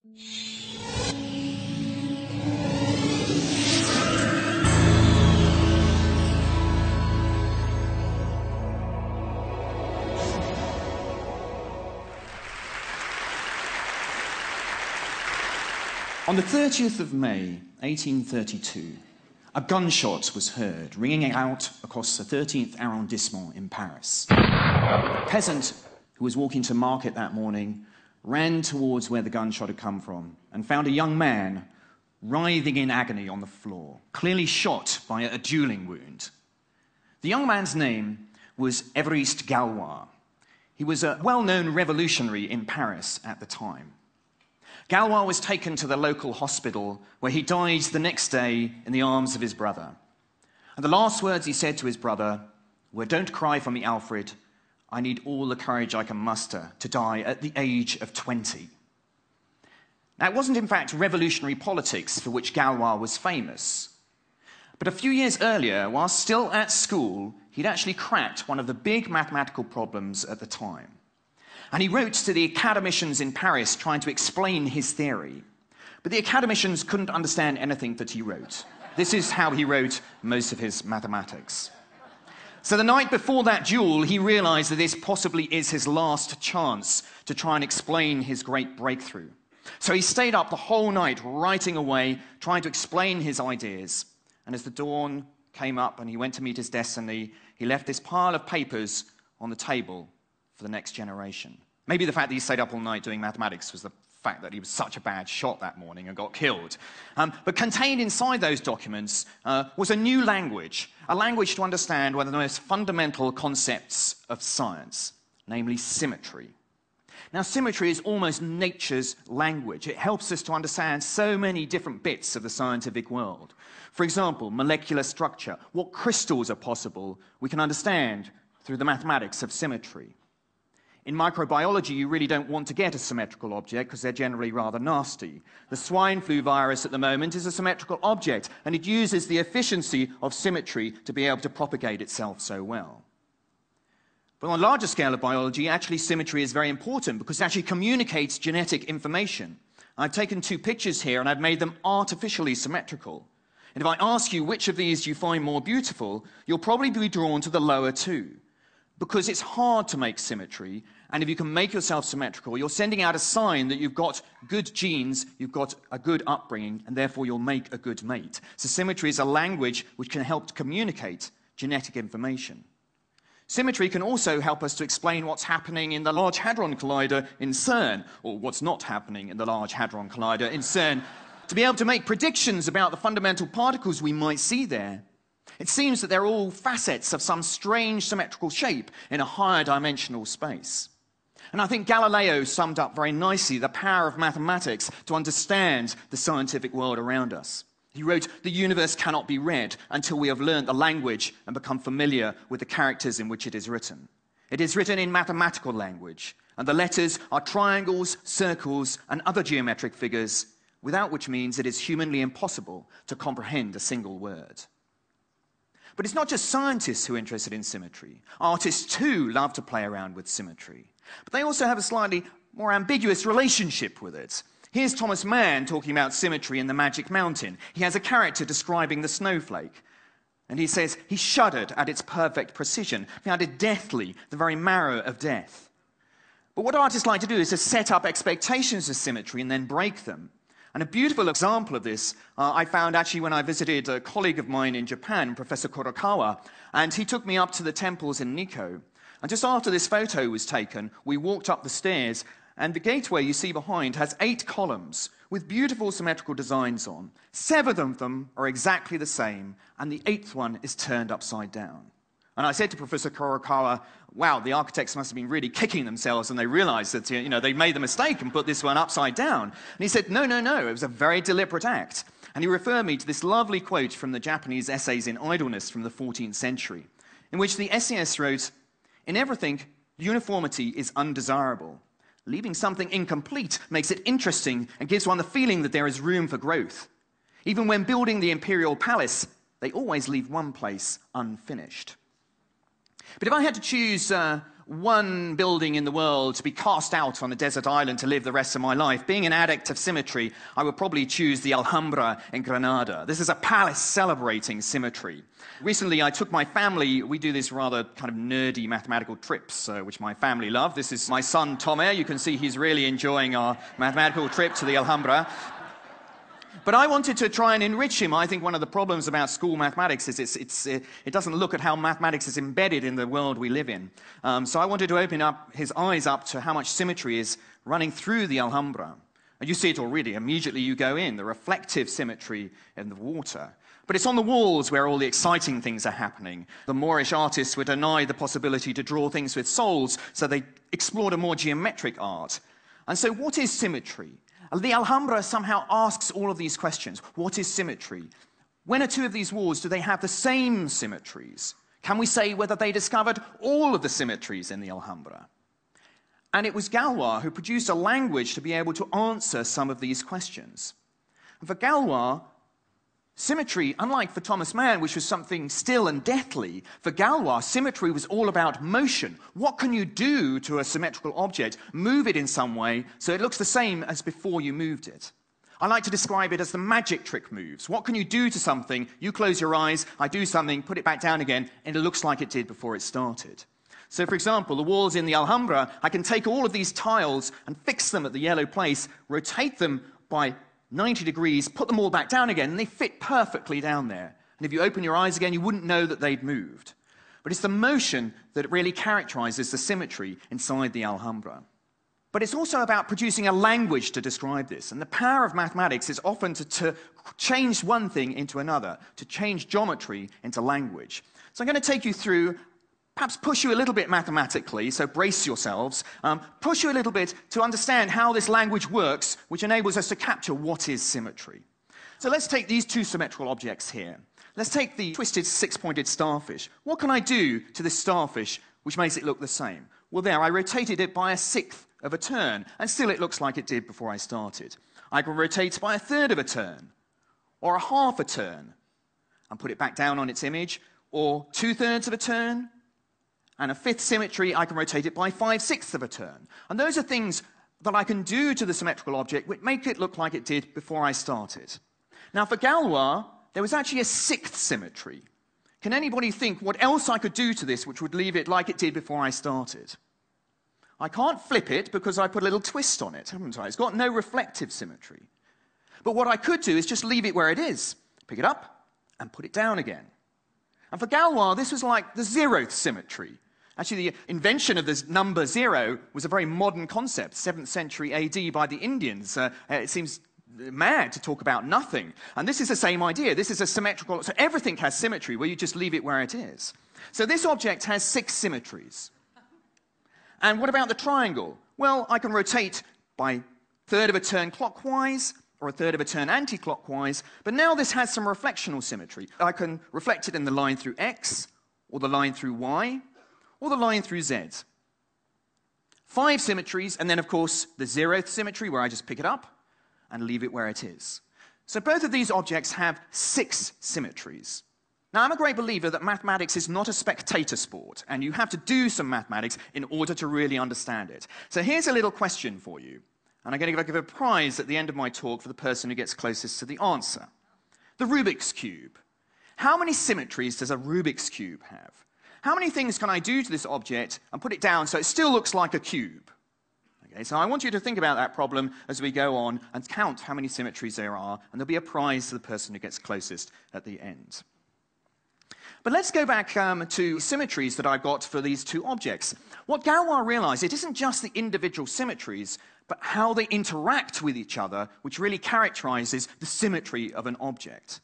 On the 30th of May, 1832, a gunshot was heard ringing out across the 13th arrondissement in Paris. A peasant who was walking to market that morning ran towards where the gunshot had come from and found a young man writhing in agony on the floor, clearly shot by a dueling wound. The young man's name was Évariste Galois. He was a well-known revolutionary in Paris at the time. Galois was taken to the local hospital where he died the next day in the arms of his brother. And the last words he said to his brother were, "Don't cry for me, Alfred. I need all the courage I can muster to die at the age of 20. Now, it wasn't in fact revolutionary politics for which Galois was famous. But a few years earlier, while still at school, he'd actually cracked one of the big mathematical problems at the time. And he wrote to the academicians in Paris trying to explain his theory. But the academicians couldn't understand anything that he wrote. This is how he wrote most of his mathematics. So the night before that duel, he realized that this possibly is his last chance to try and explain his great breakthrough. So he stayed up the whole night writing away, trying to explain his ideas. And as the dawn came up and he went to meet his destiny, he left this pile of papers on the table for the next generation. Maybe the fact that he stayed up all night doing mathematics was the fact that he was such a bad shot that morning and got killed. But contained inside those documents was a new language, a language to understand one of the most fundamental concepts of science, namely symmetry. Now, symmetry is almost nature's language. It helps us to understand so many different bits of the scientific world. For example, molecular structure, what crystals are possible, we can understand through the mathematics of symmetry. In microbiology, you really don't want to get a symmetrical object because they're generally rather nasty. The swine flu virus at the moment is a symmetrical object, and it uses the efficiency of symmetry to be able to propagate itself so well. But on a larger scale of biology, actually symmetry is very important because it actually communicates genetic information. I've taken two pictures here and I've made them artificially symmetrical. And if I ask you which of these you find more beautiful, you'll probably be drawn to the lower two. Because it's hard to make symmetry, and if you can make yourself symmetrical, you're sending out a sign that you've got good genes, you've got a good upbringing, and therefore you'll make a good mate. So symmetry is a language which can help to communicate genetic information. Symmetry can also help us to explain what's happening in the Large Hadron Collider in CERN, or what's not happening in the Large Hadron Collider in CERN, to be able to make predictions about the fundamental particles we might see there. It seems that they're all facets of some strange symmetrical shape in a higher dimensional space. And I think Galileo summed up very nicely the power of mathematics to understand the scientific world around us. He wrote, "The universe cannot be read until we have learned the language and become familiar with the characters in which it is written. It is written in mathematical language, and the letters are triangles, circles, and other geometric figures, without which means it is humanly impossible to comprehend a single word." But it's not just scientists who are interested in symmetry. Artists, too, love to play around with symmetry. But they also have a slightly more ambiguous relationship with it. Here's Thomas Mann talking about symmetry in The Magic Mountain. He has a character describing the snowflake. And he says, he shuddered at its perfect precision, found it deathly, the very marrow of death. But what artists like to do is to set up expectations of symmetry and then break them. And a beautiful example of this I found actually when I visited a colleague of mine in Japan, Professor Kurokawa, and he took me up to the temples in Nikko. And just after this photo was taken, we walked up the stairs, and the gateway you see behind has 8 columns with beautiful symmetrical designs on. 7 of them are exactly the same, and the 8th one is turned upside down. And I said to Professor Kurokawa, wow, the architects must have been really kicking themselves and they realized that they made the mistake and put this one upside down. And he said, no, it was a very deliberate act. And he referred me to this lovely quote from the Japanese Essays in Idleness from the 14th century, in which the essayist wrote, "In everything, uniformity is undesirable. Leaving something incomplete makes it interesting and gives one the feeling that there is room for growth. Even when building the imperial palace, they always leave one place unfinished." But if I had to choose one building in the world to be cast out on a desert island to live the rest of my life, being an addict of symmetry, I would probably choose the Alhambra in Granada. This is a palace celebrating symmetry. Recently, I took my family, we do these rather kind of nerdy mathematical trips, which my family love. This is my son, Tome. You can see he's really enjoying our mathematical trip to the Alhambra. But I wanted to try and enrich him. I think one of the problems about school mathematics is it doesn't look at how mathematics is embedded in the world we live in. So I wanted to open up his eyes up to how much symmetry is running through the Alhambra. And you see it already. Immediately you go in, the reflective symmetry in the water. But it's on the walls where all the exciting things are happening. The Moorish artists were denied the possibility to draw things with souls, so they explored a more geometric art. And so what is symmetry? The Alhambra somehow asks all of these questions. What is symmetry? When are two of these walls, do they have the same symmetries? Can we say whether they discovered all of the symmetries in the Alhambra? And it was Galois who produced a language to be able to answer some of these questions. And for Galois, symmetry, unlike for Thomas Mann, which was something still and deathly, for Galois, symmetry was all about motion. What can you do to a symmetrical object? Move it in some way so it looks the same as before you moved it. I like to describe it as the magic trick moves. What can you do to something? You close your eyes, I do something, put it back down again, and it looks like it did before it started. So, for example, the walls in the Alhambra, I can take all of these tiles and fix them at the yellow place, rotate them by 90 degrees, put them all back down again, and they fit perfectly down there. And if you open your eyes again, you wouldn't know that they'd moved. But it's the motion that really characterizes the symmetry inside the Alhambra. But it's also about producing a language to describe this. And the power of mathematics is often to change one thing into another, to change geometry into language. So I'm going to take you through, perhaps push you a little bit mathematically, so brace yourselves, push you a little bit to understand how this language works, which enables us to capture what is symmetry. So let's take these two symmetrical objects here. Let's take the twisted six-pointed starfish. What can I do to this starfish which makes it look the same? Well, there, I rotated it by 1/6 of a turn, and still it looks like it did before I started. I can rotate by 1/3 of a turn, or 1/2 a turn, and put it back down on its image, or 2/3 of a turn, and a 5th symmetry, I can rotate it by 5/6 of a turn. And those are things that I can do to the symmetrical object which make it look like it did before I started. Now, for Galois, there was actually a 6th symmetry. Can anybody think what else I could do to this which would leave it like it did before I started? I can't flip it because I put a little twist on it, haven't I? It's got no reflective symmetry. But what I could do is just leave it where it is, pick it up and put it down again. And for Galois, this was like the 0th symmetry. Actually, the invention of this number 0 was a very modern concept, 7th century AD by the Indians. It seems mad to talk about nothing. And this is the same idea. This is a symmetrical, so everything has symmetry where you just leave it where it is. So this object has 6 symmetries. And what about the triangle? Well, I can rotate by 1/3 of a turn clockwise or 1/3 of a turn anti-clockwise, but now this has some reflectional symmetry. I can reflect it in the line through X, or the line through Y, or the line through Z. 5 symmetries, and then, of course, the 0th symmetry, where I just pick it up and leave it where it is. So both of these objects have 6 symmetries. Now, I'm a great believer that mathematics is not a spectator sport, and you have to do some mathematics in order to really understand it. So here's a little question for you, and I'm going to give a prize at the end of my talk for the person who gets closest to the answer. The Rubik's Cube. How many symmetries does a Rubik's Cube have? How many things can I do to this object and put it down so it still looks like a cube? Okay, so I want you to think about that problem as we go on and count how many symmetries there are, and there'll be a prize to the person who gets closest at the end. But let's go back to symmetries that I've got for these two objects. What Galois realized, it isn't just the individual symmetries, but how they interact with each other, which really characterizes the symmetry of an object.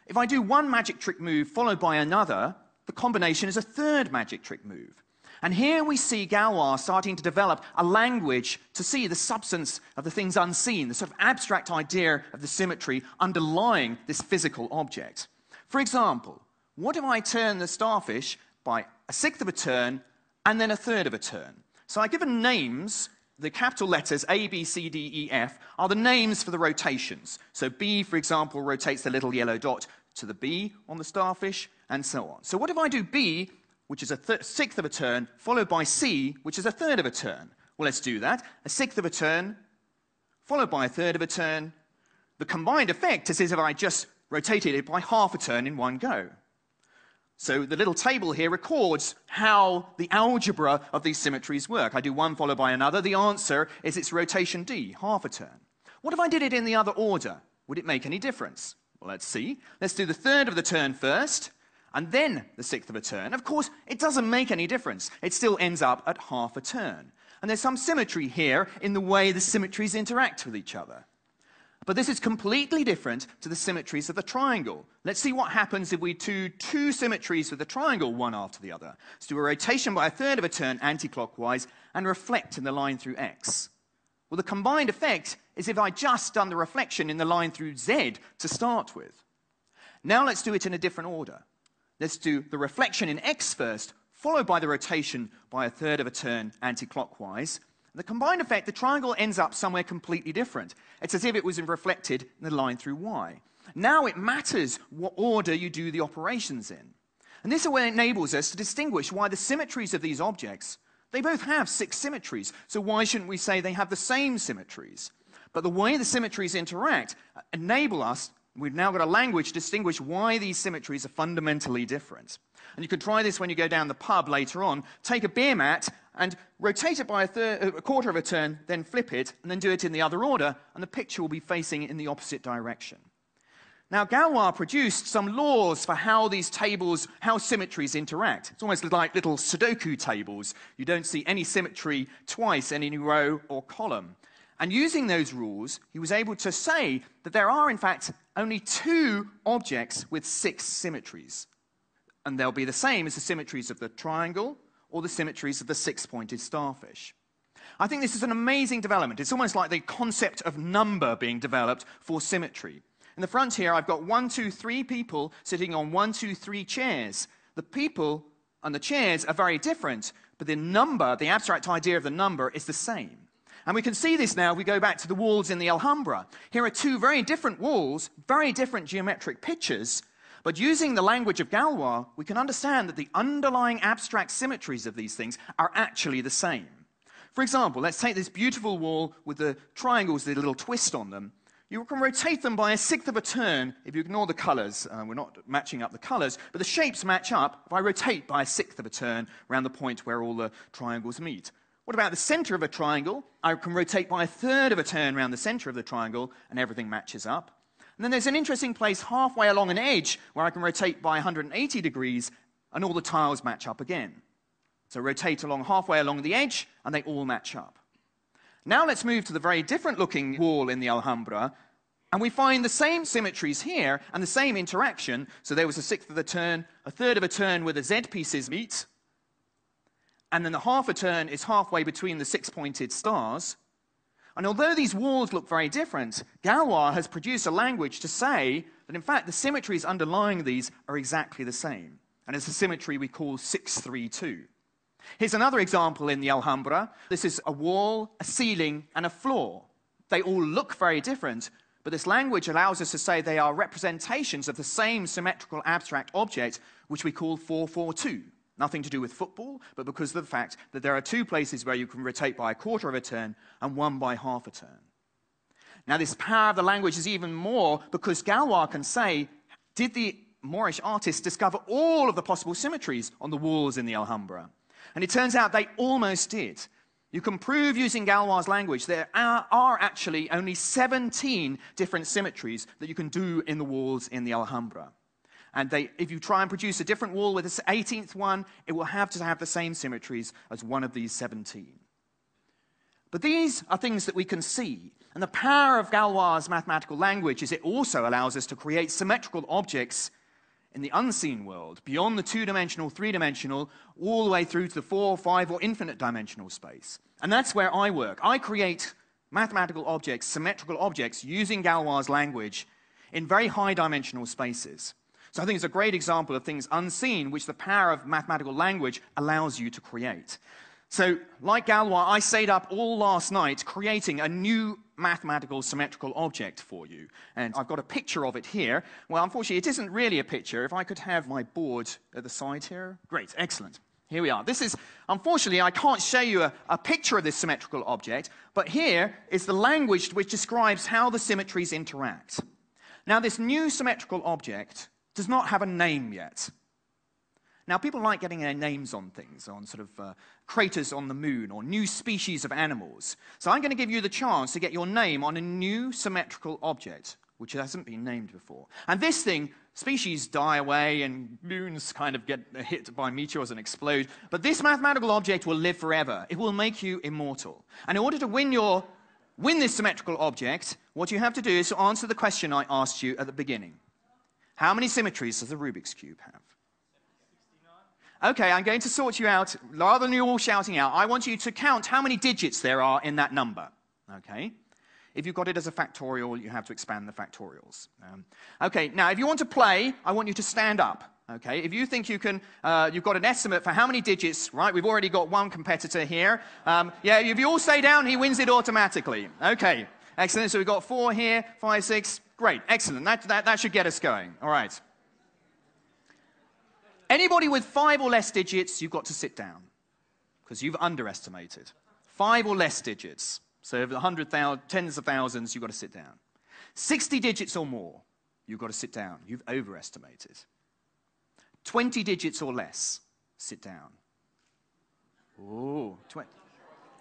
If I do one magic trick move followed by another, the combination is a 3rd magic trick move. And here we see Galois starting to develop a language to see the substance of the things unseen, the sort of abstract idea of the symmetry underlying this physical object. For example, what if I turn the starfish by 1/6 of a turn and then 1/3 of a turn? So I've given names. The capital letters A, B, C, D, E, F are the names for the rotations. So B, for example, rotates the little yellow dot to the B on the starfish, and so on. So what if I do B which is a sixth of a turn, followed by C, which is a third of a turn. Well, let's do that. A sixth of a turn, followed by a third of a turn. The combined effect is as if I just rotated it by half a turn in one go. So the little table here records how the algebra of these symmetries work. I do one followed by another. The answer is its rotation D, half a turn. What if I did it in the other order? Would it make any difference? Well, let's see. Let's do the third of the turn first, and then the sixth of a turn. Of course, it doesn't make any difference. It still ends up at half a turn. And there's some symmetry here in the way the symmetries interact with each other. But this is completely different to the symmetries of the triangle. Let's see what happens if we do two symmetries with the triangle, one after the other. Let's do a rotation by a third of a turn anti-clockwise and reflect in the line through X. Well, the combined effect is if I just done the reflection in the line through Z to start with. Now let's do it in a different order. Let's do the reflection in X first, followed by the rotation by a third of a turn anti-clockwise. The combined effect, the triangle ends up somewhere completely different. It's as if it was reflected in the line through Y. Now it matters what order you do the operations in. And this enables us to distinguish why the symmetries of these objects, they both have 6 symmetries, so why shouldn't we say they have the same symmetries? But the way the symmetries interact enable us, we've now got a language to distinguish why these symmetries are fundamentally different. And you can try this when you go down the pub later on. Take a beer mat and rotate it by a quarter of a turn, then flip it, and then do it in the other order, and the picture will be facing in the opposite direction. Now, Galois produced some laws for how these tables, how symmetries interact. It's almost like little Sudoku tables. You don't see any symmetry twice in any row or column. And using those rules, he was able to say that there are, in fact, only 2 objects with 6 symmetries. And they'll be the same as the symmetries of the triangle or the symmetries of the 6-pointed starfish. I think this is an amazing development. It's almost like the concept of number being developed for symmetry. In the front here, I've got 1, 2, 3 people sitting on 1, 2, 3 chairs. The people and the chairs are very different, but the number, the abstract idea of the number, is the same. And we can see this now if we go back to the walls in the Alhambra. Here are 2 very different walls, very different geometric pictures, but using the language of Galois, we can understand that the underlying abstract symmetries of these things are actually the same. For example, let's take this beautiful wall with the triangles with a little twist on them. You can rotate them by a sixth of a turn if you ignore the colors. We're not matching up the colors, but the shapes match up if I rotate by a sixth of a turn around the point where all the triangles meet. What about the center of a triangle? I can rotate by a third of a turn around the center of the triangle, and everything matches up. And then there's an interesting place halfway along an edge where I can rotate by 180 degrees, and all the tiles match up again. So rotate along halfway along the edge, and they all match up. Now let's move to the very different looking wall in the Alhambra, and we find the same symmetries here and the same interaction. So there was a sixth of a turn, a third of a turn where the Z pieces meet, and then the half a turn is halfway between the 6-pointed stars. And although these walls look very different, Galois has produced a language to say that in fact the symmetries underlying these are exactly the same. And it's a symmetry we call 632. Here's another example in the Alhambra. This is a wall, a ceiling, and a floor. They all look very different, but this language allows us to say they are representations of the same symmetrical abstract object, which we call 442. Nothing to do with football, but because of the fact that there are 2 places where you can rotate by a quarter of a turn and 1 by half a turn. Now, this power of the language is even more because Galois can say, did the Moorish artists discover all of the possible symmetries on the walls in the Alhambra? And it turns out they almost did. You can prove using Galois' language there are actually only 17 different symmetries that you can do in the walls in the Alhambra. And if you try and produce a different wall with this 18th one, it will have to have the same symmetries as one of these 17. But these are things that we can see. And the power of Galois' mathematical language is it also allows us to create symmetrical objects in the unseen world, beyond the 2-dimensional, 3-dimensional, all the way through to the 4, 5, or infinite dimensional space. And that's where I work. I create mathematical objects, symmetrical objects, using Galois' language in very high dimensional spaces. So I think it's a great example of things unseen, which the power of mathematical language allows you to create. So, like Galois, I stayed up all last night creating a new mathematical symmetrical object for you. And I've got a picture of it here. Well, unfortunately, it isn't really a picture. If I could have my board at the side here. Great, excellent. Here we are. This is, unfortunately, I can't show you a picture of this symmetrical object, but here is the language which describes how the symmetries interact. Now, this new symmetrical object does not have a name yet. Now, people like getting their names on things, on sort of craters on the moon or new species of animals. So I'm going to give you the chance to get your name on a new symmetrical object, which hasn't been named before. And this thing, species die away and moons kind of get hit by meteors and explode. But this mathematical object will live forever. It will make you immortal. And in order to win this symmetrical object, what you have to do is to answer the question I asked you at the beginning. How many symmetries does the Rubik's Cube have? Okay, I'm going to sort you out. Rather than you all shouting out, I want you to count how many digits there are in that number. Okay? If you've got it as a factorial, you have to expand the factorials. Okay, now if you want to play, I want you to stand up. Okay, if you think you can, you've got an estimate for how many digits, right? We've already got one competitor here. Yeah, if you all stay down, he wins it automatically. Okay, excellent. So we've got 4 here, 5, 6. Great, excellent. That should get us going. All right. Anybody with 5 or less digits, you've got to sit down, because you've underestimated. 5 or less digits. So over 100,000, tens of thousands, you've got to sit down. 60 digits or more, you've got to sit down. You've overestimated. 20 digits or less, sit down. Ooh, 20.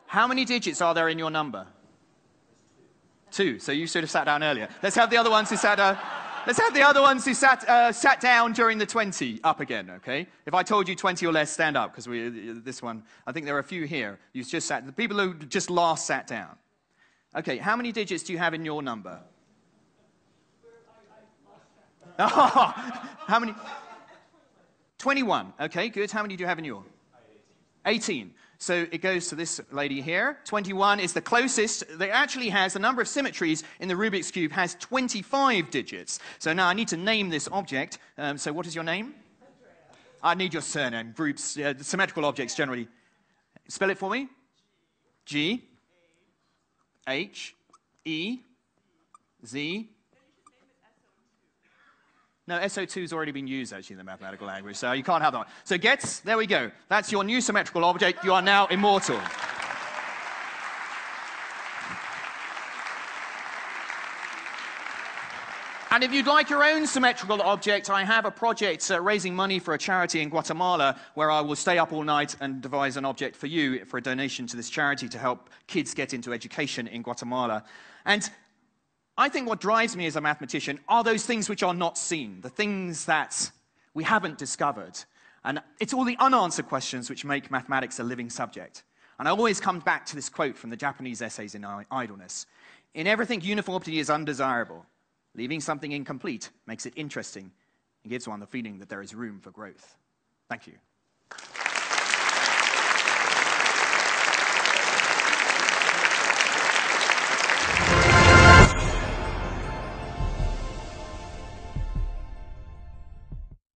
How many digits are there in your number? 2. So you should have sat down earlier. Let's have the other ones who sat down. Let's have the other ones who sat down during the 20 up again, okay? If I told you 20 or less, stand up, because this one, I think there are a few here. You just sat, the people who just last sat down. Okay, how many digits do you have in your number? Oh, how many? 21, okay, good. How many do you have in your? 18. So it goes to this lady here. 21 is the closest. That actually has the number of symmetries in the Rubik's Cube has 25 digits. So now I need to name this object. So what is your name? Andrea. I need your surname. Groups, symmetrical objects generally. Spell it for me. G. H. E. Z. No, SO2 has already been used, actually, in the mathematical language, so you can't have that one. So gets, there we go. That's your new symmetrical object. You are now immortal. And if you'd like your own symmetrical object, I have a project raising money for a charity in Guatemala where I will stay up all night and devise an object for you for a donation to this charity to help kids get into education in Guatemala. And I think what drives me as a mathematician are those things which are not seen, the things that we haven't discovered. And it's all the unanswered questions which make mathematics a living subject. And I always come back to this quote from the Japanese essays in Idleness. In everything, uniformity is undesirable. Leaving something incomplete makes it interesting and gives one the feeling that there is room for growth. Thank you.